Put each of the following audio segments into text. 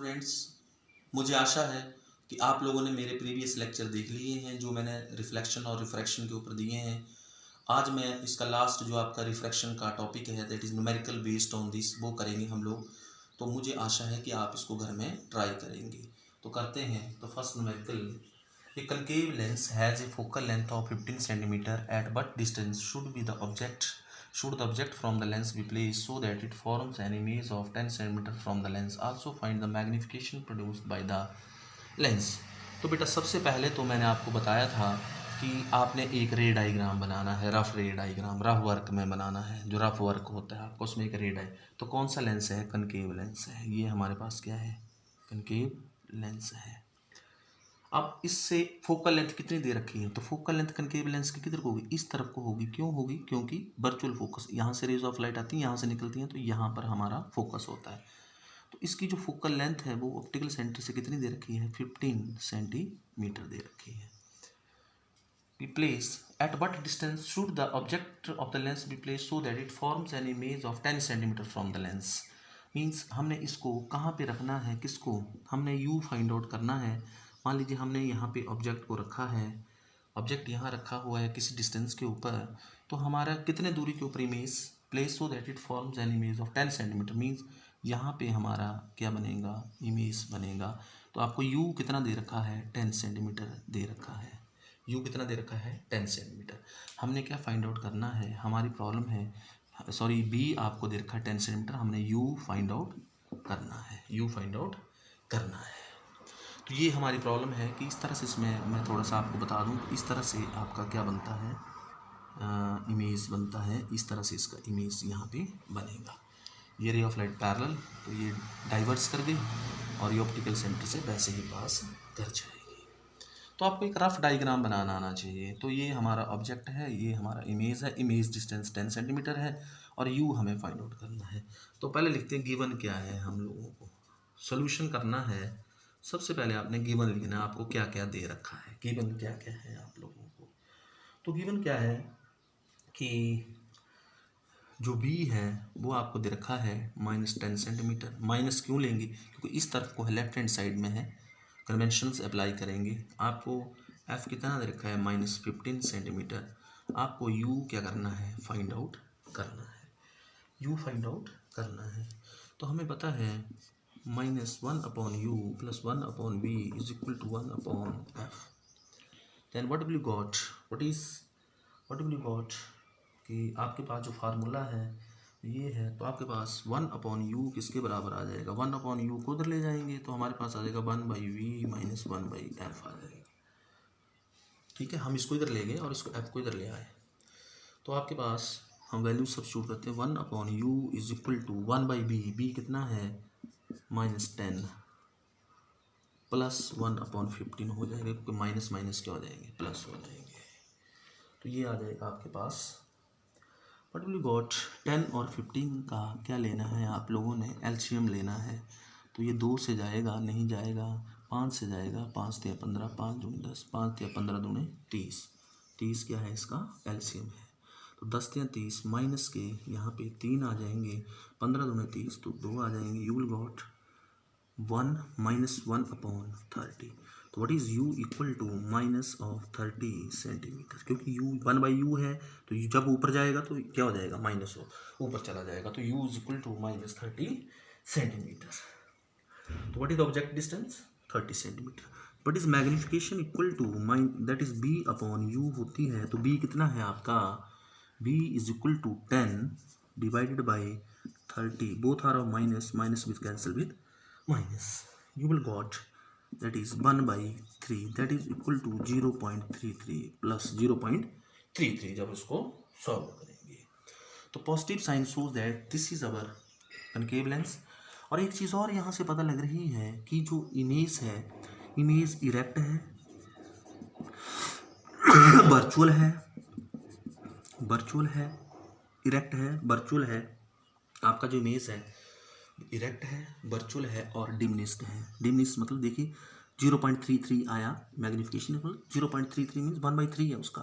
Students, मुझे आशा है कि आप लोगों ने मेरे प्रीवियस लेक्चर देख लिए हैं जो मैंने रिफ्लेक्शन और रिफ्रैक्शन के ऊपर दिए हैं। आज मैं इसका लास्ट जो आपका रिफ्रैक्शन का टॉपिक है that is numerical based on this वो करेंगे हम लोग। तो मुझे आशा है कि आप इसको घर में ट्राई करेंगे। तो करते हैं। तो first numerical, a concave lens has a focal length of 15 centimetre at but distance should the object from the lens be placed so that it forms an image of 10 cm from the lens. Also find the magnification produced by the lens. तो बेटा सबसे पहले तो मैंने आपको बताया था कि आपने एक रे डायग्राम बनाना है, रफ रे डायग्राम रफ वर्क में बनाना है। जो रफ वर्क होता है आपको उसमें एक रे डाय, तो कौन सा लेंस है? कनकेव लेंस है। ये हमारे पास क्या है? कनकेव लेंस है। अब इससे फोकल लेंथ कितनी दे रखी है? तो फोकल लेंथ कनकेव लेंस की किधर को होगी? इस तरफ को होगी। क्यों होगी? क्योंकि वर्चुअल फोकस, यहाँ से रेज ऑफ लाइट आती है, यहाँ से निकलती हैं, तो यहाँ पर हमारा फोकस होता है। तो इसकी जो फोकल लेंथ है वो ऑप्टिकल सेंटर से कितनी दे रखी है? 15 सेंटीमीटर दे रखी है। We place at what distance should the object of the lens be placed so that it forms an image of 10 centimeter from the lens? Means हमने इसको कहाँ पे रखना है? किसको? हमने u फाइंड आउट करना है। मान लीजिए हमने यहाँ पे ऑब्जेक्ट को रखा है, ऑब्जेक्ट यहाँ रखा हुआ है किसी डिस्टेंस के ऊपर, तो हमारा कितने दूरी के ऊपर image place so that it forms an image of 10 centimetre. Means यहाँ पे हमारा क्या बनेगा? इमेज बनेगा। तो आपको u कितना दे रखा है? 10 सेंटीमीटर दे रखा है। u कितना दे रखा है? 10 सेंटीमीटर। हमने क्या फाइंड आउट करना है? हमारी प्रॉब्लम है, सॉरी b आपको दे रखा है 10 सेंटीमीटर, हमने u फाइंड आउट करना है। u फाइंड आउट करना है। तो ये हमारी प्रॉब्लम है कि इस तरह से, इसमें मैं थोड़ा सा आपको बता दूं, इस तरह से आपका क्या बनता है? इमेज बनता है। इस तरह से इसका इमेज यहाँ पे बनेगा। ये रे ऑफ लाइट पैरेलल, तो ये डाइवर्स कर गई और ये ऑप्टिकल सेंटर से वैसे ही पास कर जाएगी। तो आपको एक रफ डायग्राम बनाना आना चाहिए। तो ये हमारा ऑब्जेक्ट है, ये हमारा इमेज है, इमेज डिस्टेंस 10 सेंटीमीटर है और यू हमें फाइंड आउट करना है। तो पहले लिखते हैं गिवन क्या है हम लोगों को। सोल्यूशन करना है, सबसे पहले आपने गिवन लिखना है, आपको क्या क्या दे रखा है, गिवन क्या क्या है आप लोगों को। तो गिवन क्या है कि जो b है वो आपको दे रखा है -10 सेंटीमीटर। माइनस क्यों लेंगे? क्योंकि इस तरफ को है, लेफ्ट हैंड साइड में है, कन्वेंशंस अप्लाई करेंगे। आपको f कितना दे रखा है? -15 सेंटीमीटर। आपको u क्या करना है? फाइंड आउट करना है। u फाइंड आउट करना है। तो हमें पता है -1/u + 1/v is equal to 1/f. Then what will you got? what will you got? कि आपके पास जो फार्मूला है ये है, तो आपके पास 1/u किसके बराबर आ जाएगा? 1/u को उधर ले जाएंगे तो हमारे पास आ जाएगा 1/v - 1/f आ जाएगा। ठीक है, हम इसको इधर ले गए और इसको f को इधर ले आए। तो आपके पास हम वैल्यू सब्स्टिट्यूट करते हैं। 1/u is equal to 1/b, b कितना है? -10 + 1/15 हो जाएगा, क्योंकि माइनस माइनस क्या हो जाएंगे? प्लस हो जाएंगे। तो ये आ जाएगा आपके पास। बट विल गॉट 10 और 15 का क्या लेना है आप लोगों ने? एलसीएम लेना है। तो ये 2 से जाएगा, नहीं जाएगा, 5 से जाएगा, 5 × 15, 5 × 10, 5 × 15 × 30, 30 क्या है? इसका एलसीएम है। तो 10 × 30 माइनस के यहाँ पे 3 आ जाएंगे, 15 × 30 तो 2 आ जाएंगे। You will got 1 - 1/30। तो what is u equal to -30 centimetre. क्योंकि u 1/u है, तो जब ऊपर जाएगा तो क्या हो जाएगा? माइनस हो, ऊपर चला जाएगा, तो u is equal to -30 centimetre. तो what is object distance? 30 centimetre. What is magnification equal to that is b/u होती है। तो b कितना है आपका? b is equal to 10 divided by 30, both are minus, minus with cancel with minus. You will got that is 1/3, that is equal to 0.33 plus 0.33 जब उसको solve करेंगे। तो positive sign shows that this is our concave lens. और एक चीज़ और यहाँ से पता लग रही है कि जो इमेज है, इमेज इरेक्ट है, वर्चुअल है, इरेक्ट है, वर्चुअल है। आपका जो इमेज है इरेक्ट है, वर्चुअल है और डिमिनिस्ड है। डिमिनिस्ड मतलब देखिए 0.33 आया, मैग्निफिकेशन 0.33 मीन्स 1/3 है उसका।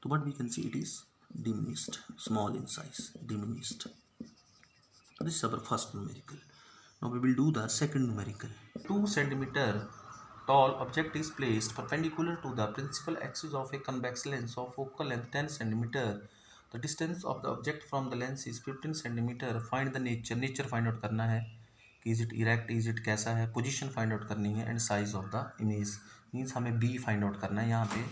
तो but we can see it is diminished, small in size, diminished. This is our first numerical. Now we will do the second numerical. 2 centimeter tall object is placed perpendicular to the principal axis of a convex lens of focal length 10 centimeter. The distance of the object from the lens is 15 centimeter. Find the nature find out करना है कि is it erect, is it कैसा है, position find out करनी है, and size of the image means हमें B find out करना है यहाँ पे,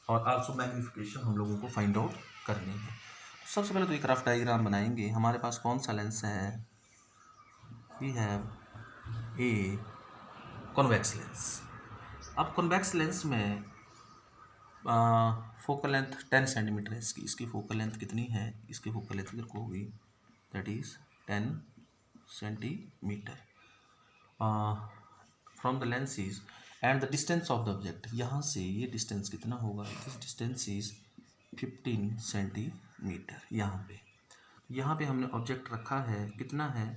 और आल्सो मैग्नीफिकेशन हम लोगों को फाइंड आउट करनी है। तो सबसे पहले तो एक रफ डायग्राम बनाएंगे। हमारे पास कौन सा लेंस है, we have a convex lens. अब कॉन्वेक्स लेंस में फोकल लेंथ 10 सेंटीमीटर है इसकी फोकल लेंथ कितनी है, इसकी फोकल लेंथ इधर को होगी, that is 10 centimetre from the lens is, and the distance of the object, यहाँ से ये डिस्टेंस कितना होगा, दिस डिस्टेंस इज 15 सेंटीमीटर। यहाँ पे हमने ऑब्जेक्ट रखा है, कितना है,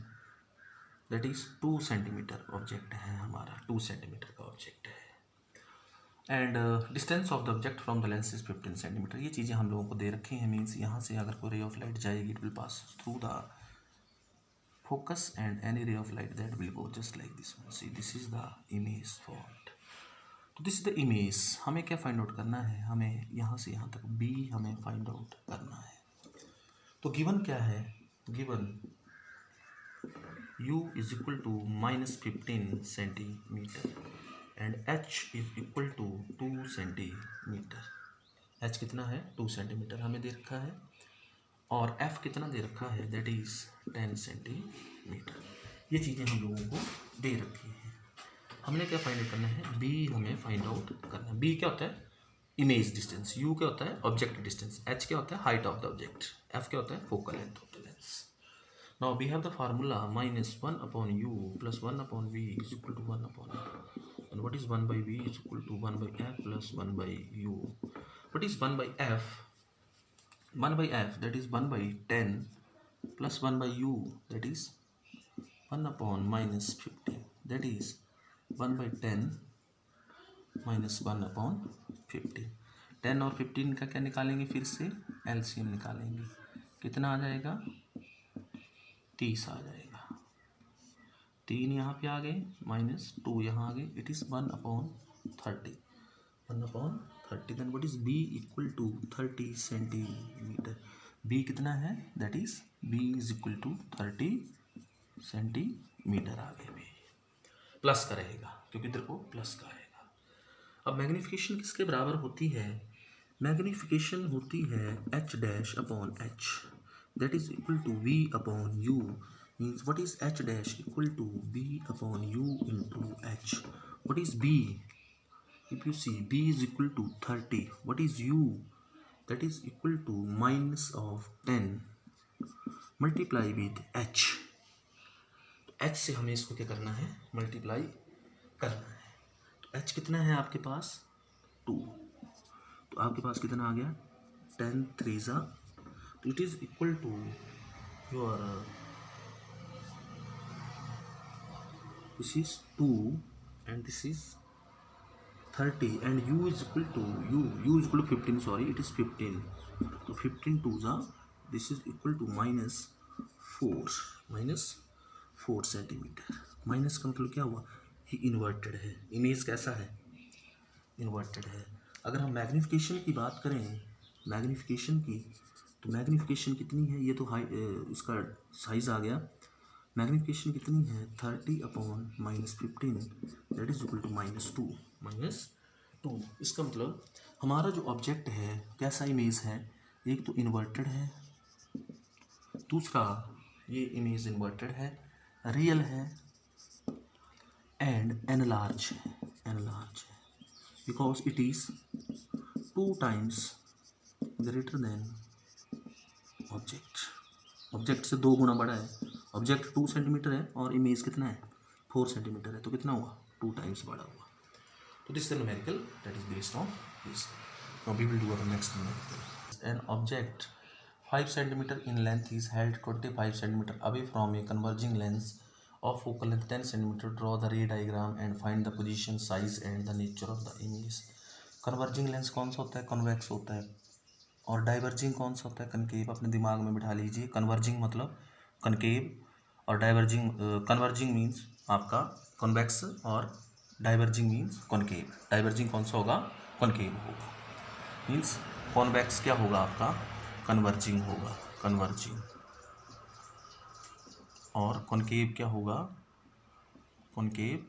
दैट इज 2 सेंटीमीटर ऑब्जेक्ट है हमारा, 2 सेंटीमीटर का ऑब्जेक्ट है, and distance of the object from the lens is 15 centimetre. ये चीज़ें हम लोगों को दे रखी हैं, मीन्स यहाँ से अगर कोई रे ऑफ लाइट जाएगी it will pass through the focus and any रे of light that will go just like this one. See this is the image formed. तो दिस इज द इमेज। हमें क्या फाइंड आउट करना है, हमें यहाँ से यहाँ तक बी हमें फाइंड आउट करना है। तो गिवन क्या है, given u is equal to -15 centimetre and h is equal to 2 centimetre. h कितना है, 2 सेंटीमीटर हमें दे रखा है, और f कितना दे रखा है, दैट इज 10 सेंटीमीटर। ये चीज़ें हम लोगों को दे रखी हैं। हमने क्या फाइंड आउट करना है, b हमें फाइंड आउट करना है। b क्या होता है, इमेज डिस्टेंस, u क्या होता है, ऑब्जेक्ट डिस्टेंस, h क्या होता है, height of the object, f क्या होता है, focal length of the lens. Now we have the formula -1/u plus 1/v is equal to 1/u. And what is 1/v is equal to 1/f plus 1/u. What is 1/f? 1/f, that is 1/10 plus 1/u, that is 1/-15, that is 1/10 minus 1/15। 10 और 15 का क्या निकालेंगे, फिर से LCM निकालेंगे, कितना आ जाएगा, 30 आ जाएगा। 3 यहाँ पे आ गए, -2 यहाँ आ गए, it is 1/30, 1/30। Then what is b equal to 30 centimetre. b कितना है, that is b is equal to 30 centimetre आ गए। b प्लस का रहेगा क्योंकि इधर को प्लस का आएगा। अब मैग्नीफिकेशन किसके बराबर होती है, मैग्नीफिकेशन होती है h'/h, that is equal to v/u, means what is h' equal to v/u into h. What is b, if you see b is equal to 30, what is u, that is equal to minus of 10 multiply with h। h से हमें इसको क्या करना है, multiply करना है। तो h कितना है आपके पास, 2, तो आपके पास कितना आ गया, 10 3 it is equal to your this is 2 and this is 30 and u is equal to u is equal to 15, sorry it is 15, so 15 2 this is equal to -4 centimetre. Minus का मतलब क्या हुआ, ये इन्वर्टेड है, इमेज कैसा है, inverted है। अगर हम मैग्नीफिकेशन की बात करें, मैग्नीफिकेशन की, तो मैग्नीफिकेशन कितनी है, ये तो इसका साइज़ आ गया, मैग्नीफिकेशन कितनी है, 30/-15 दैट इज इक्वल टू -2। इसका मतलब हमारा जो ऑब्जेक्ट है कैसा इमेज है, एक तो इन्वर्टेड है, दूसरा ये इमेज इन्वर्टेड है, रियल है, एंड एनलार्ज है, because it is 2 times greater than object से 2 गुना बड़ा है। ऑब्जेक्ट 2 सेंटीमीटर है और इमेज कितना है, 4 सेंटीमीटर है, तो कितना हुआ, 2 times बड़ा हुआ। तो this is numerical that is based on this. Now we will do our next numerical. An object 5 centimetre in length is held 25 centimetre away from a converging lens of focal length 10 centimetre. Draw the ray diagram and find the position, size and the nature of the image. Converging lens कौन सा होता है, convex होता है, और diverging कौन सा होता है, कनकेव। अपने दिमाग में बिठा लीजिए, कन्वर्जिंग मतलब कनकेव और डाइवर्जिंग, कन्वर्जिंग मीन्स आपका कॉन्वेक्स और डाइवर्जिंग मीन्स कॉनकेव। डाइवर्जिंग कौन सा होगा? कॉनकेव होगा। मीन्स कॉन्वेक्स क्या होगा आपका? कन्वर्जिंग होगा, कन्वर्जिंग। और कॉनकेव क्या होगा? कॉनकेव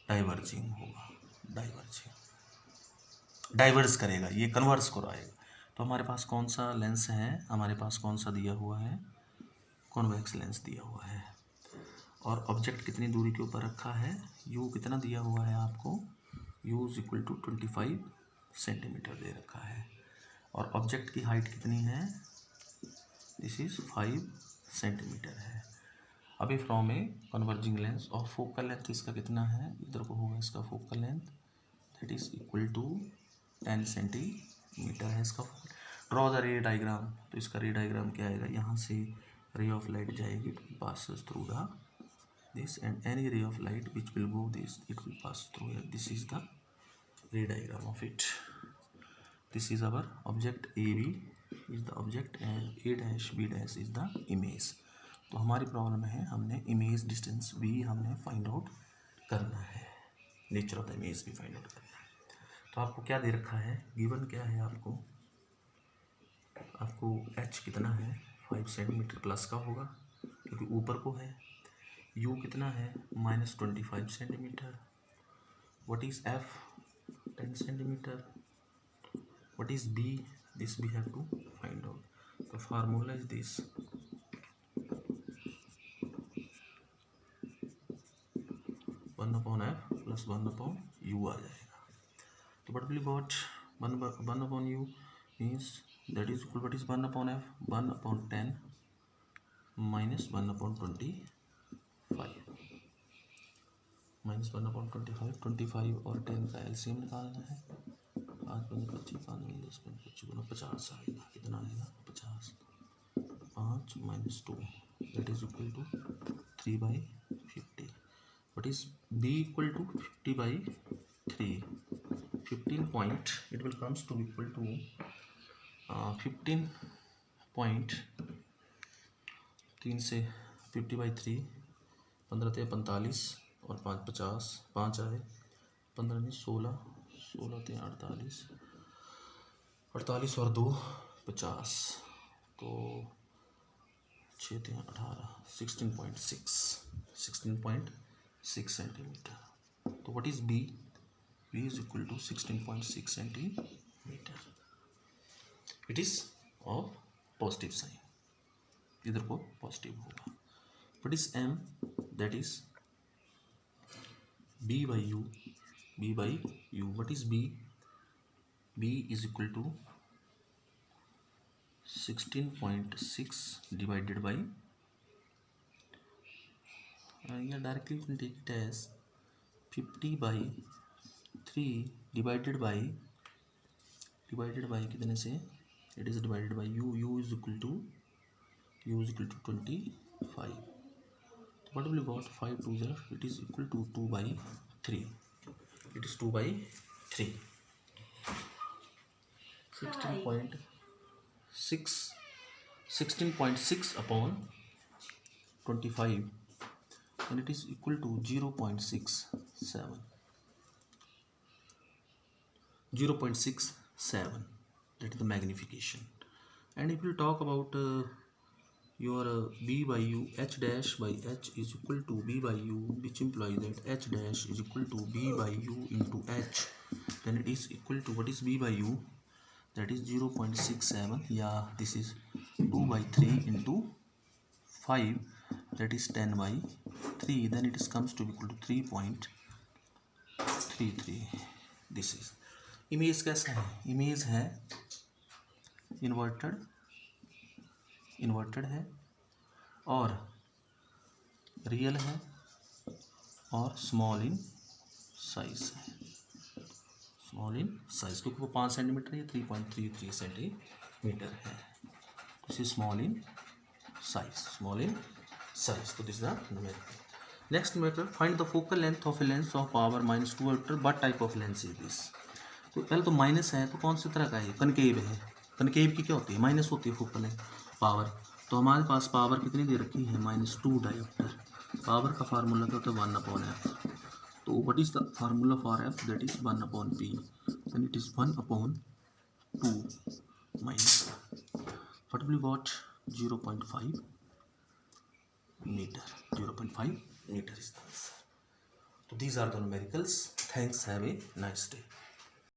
डाइवर्जिंग होगा, डाइवर्जिंग। डाइवर्स करेगा, ये कन्वर्स कराएगा। तो हमारे पास कौन सा लेंस है? हमारे पास कौन सा दिया हुआ है? कॉन्वेक्स लेंस दिया हुआ है। और ऑब्जेक्ट कितनी दूरी के ऊपर रखा है? यू कितना दिया हुआ है आपको? U is equal to 25 centimetre दे रखा है। और ऑब्जेक्ट की हाइट कितनी है? दिस इज 5 सेंटीमीटर है। अभी फ्रॉम ए कन्वर्जिंग लेंस और फोकल लेंथ इसका कितना है? इधर को होगा इसका focal length, that is equal to 10 centimetre है इसका। Draw the ray diagram. तो इसका रे डायग्राम क्या आएगा? यहाँ से रे ऑफ लाइट जाएगी, passes through the this, and any ray of light which will go this, it will pass through here. This is the ray diagram of it. This is our object AB is the object and A dash B dash is the image. तो हमारी problem है, हमने image distance B हमने find out करना है, nature of the image भी find out करना है। तो आपको क्या दे रखा है? गिवन क्या है आपको? आपको H कितना है? 5 सेंटीमीटर प्लस का होगा क्योंकि ऊपर को है। U कितना है? -25 centimetre. What is F? 10 centimetre. What is B? This we have to find out. The formula is this. 1/F plus 1/U आ जाएगा। तो what will got 1/U means that is equal, what is 1/F? 1/10 minus 1/25 minus 1/25। 25 और 10 का LCM निकालना है। 5 5 25 5 10 25 50 आएगा। कितना आएगा? 50। 5 minus 2 that is equal to 3/50. What is B equal to 50/3? 15 point, it will comes to equal to 15 point 3 से 50/3 15 × 45 और 5 50 5 आए 15 नहीं 16 16 × 48 48 और 2 50 तो 6 × 18 16.6 सेंटीमीटर। तो what is v? V is equal to 16.6 centimetre. It is of positive sign, इधर को positive होगा। What is M? That is B by U, B by U. What is B? B is equal to 16.6 divided by, yeah, directly you can take it as 50/3 divided by कितने से? It is divided by U. U is equal to 25. What will you got? 5 2 0. It is equal to 2/3. It is 2/3. 16.6 upon 25, and it is equal to 0.67. 0.67. That is the magnification. And if you talk about your B by U, H dash by H is equal to B by U, which implies that H dash is equal to B by U into H, then it is equal to, what is B by U? That is 0.67. Yeah, this is 2/3 into 5, that is 10/3. Then it is comes to equal to 3.33. This is image कैसा है? Image है inverted है और real है और small in size है। Small in size क्योंकि वो 5 सेंटीमीटर या 3.33 सेंटीमीटर है। This is small in size, तो this is the numerical. Next numerical, find the focal length of a lens of power -2 vector, what type of lens is this? तो पहले तो minus है, तो कौन सी तरह का है? कनकेव है। कनकेव की क्या होती है? माइनस होती है फोकल लेंथ पावर। तो हमारे पास पावर कितनी दे रखी है? -2 डायोप्टर। पावर का फार्मूला क्या होता है? 1/F। तो what is the formula for F, that is 1 upon P, then it is 1 upon 2 minus what will got 0.5 metre, 0.5 metre is the answer. तो these are the numericals. Thanks, have a nice day.